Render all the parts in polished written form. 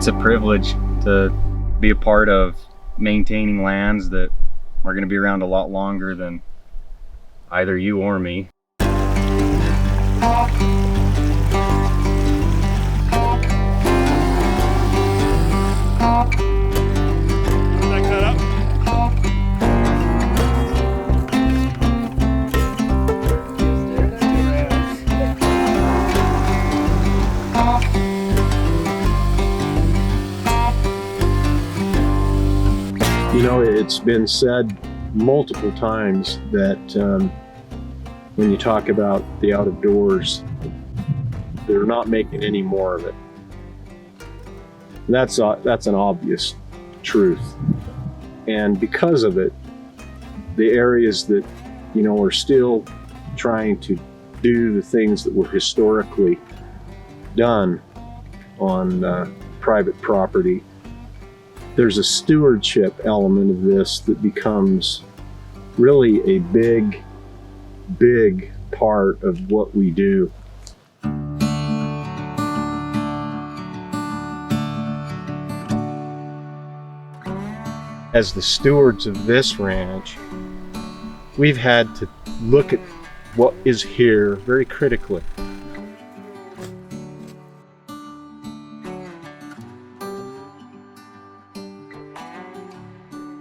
It's a privilege to be a part of maintaining lands that are going to be around a lot longer than either you or me. You know, it's been said multiple times that when you talk about the outdoors, they're not making any more of it. That's an obvious truth. And because of it, the areas that, you know, are still trying to do the things that were historically done on private property, there's a stewardship element of this that becomes really a big part of what we do. As the stewards of this ranch, we've had to look at what is here very critically.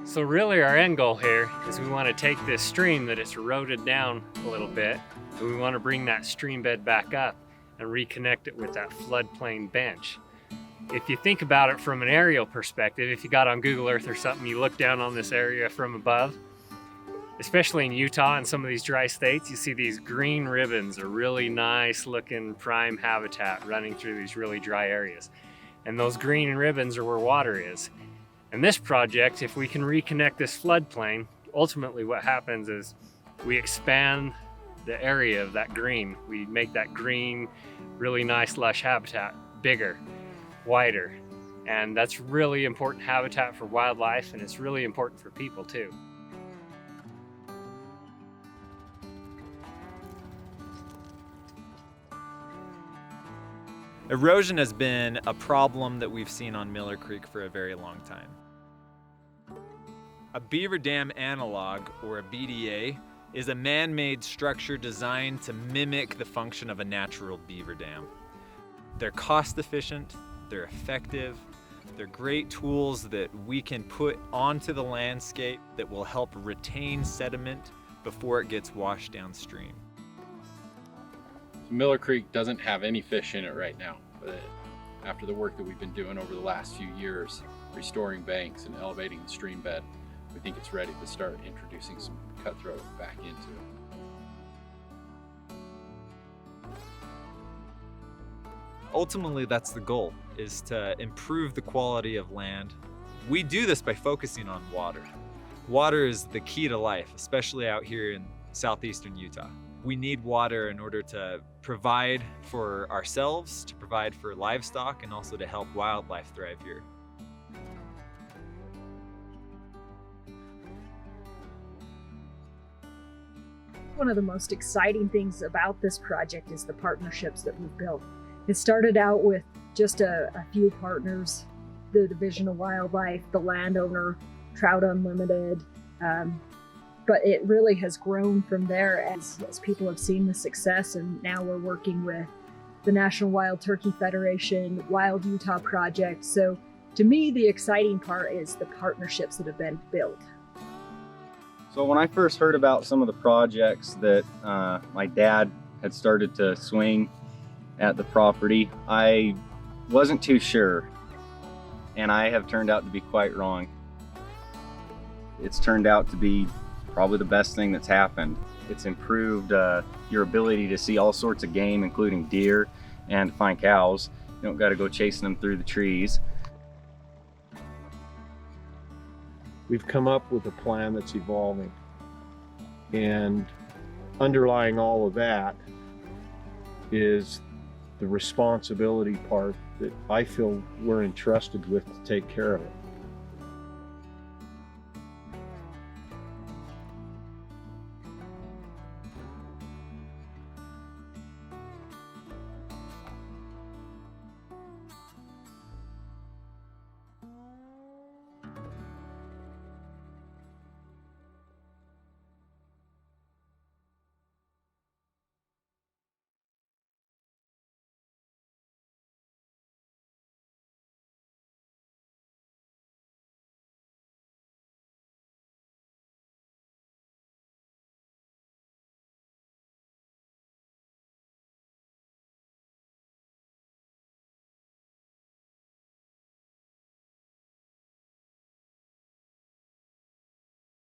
So really our end goal here is we want to take this stream that it's eroded down a little bit, and we want to bring that stream bed back up and reconnect it with that floodplain bench. If you think about it from an aerial perspective, if you got on Google Earth or something, you look down on this area from above, especially in Utah and some of these dry states, you see these green ribbons, a really nice looking prime habitat running through these really dry areas. And those green ribbons are where water is. And this project, if we can reconnect this floodplain, ultimately what happens is we expand the area of that green. We make that green, really nice lush habitat bigger, wider. And that's really important habitat for wildlife, and it's really important for people too. Erosion has been a problem that we've seen on Miller Creek for a very long time. A beaver dam analog, or a BDA, is a man-made structure designed to mimic the function of a natural beaver dam. They're cost efficient, they're effective, they're great tools that we can put onto the landscape that will help retain sediment before it gets washed downstream. Miller Creek doesn't have any fish in it right now, but after the work that we've been doing over the last few years, restoring banks and elevating the stream bed, we think it's ready to start introducing some cutthroat back into it. Ultimately, that's the goal, is to improve the quality of land. We do this by focusing on water. Water is the key to life, especially out here in southeastern Utah. We need water in order to provide for ourselves, to provide for livestock, and also to help wildlife thrive here. One of the most exciting things about this project is the partnerships that we've built. It started out with just a few partners, the Division of Wildlife, the landowner, Trout Unlimited, but it really has grown from there as people have seen the success, and now we're working with the National Wild Turkey Federation, Wild Utah Project. So to me, the exciting part is the partnerships that have been built. So when I first heard about some of the projects that my dad had started to swing at the property, I wasn't too sure, and I have turned out to be quite wrong. It's turned out to be probably the best thing that's happened. It's improved your ability to see all sorts of game, including deer, and to find cows. You don't got to go chasing them through the trees. We've come up with a plan that's evolving, and underlying all of that is the responsibility part that I feel we're entrusted with to take care of it.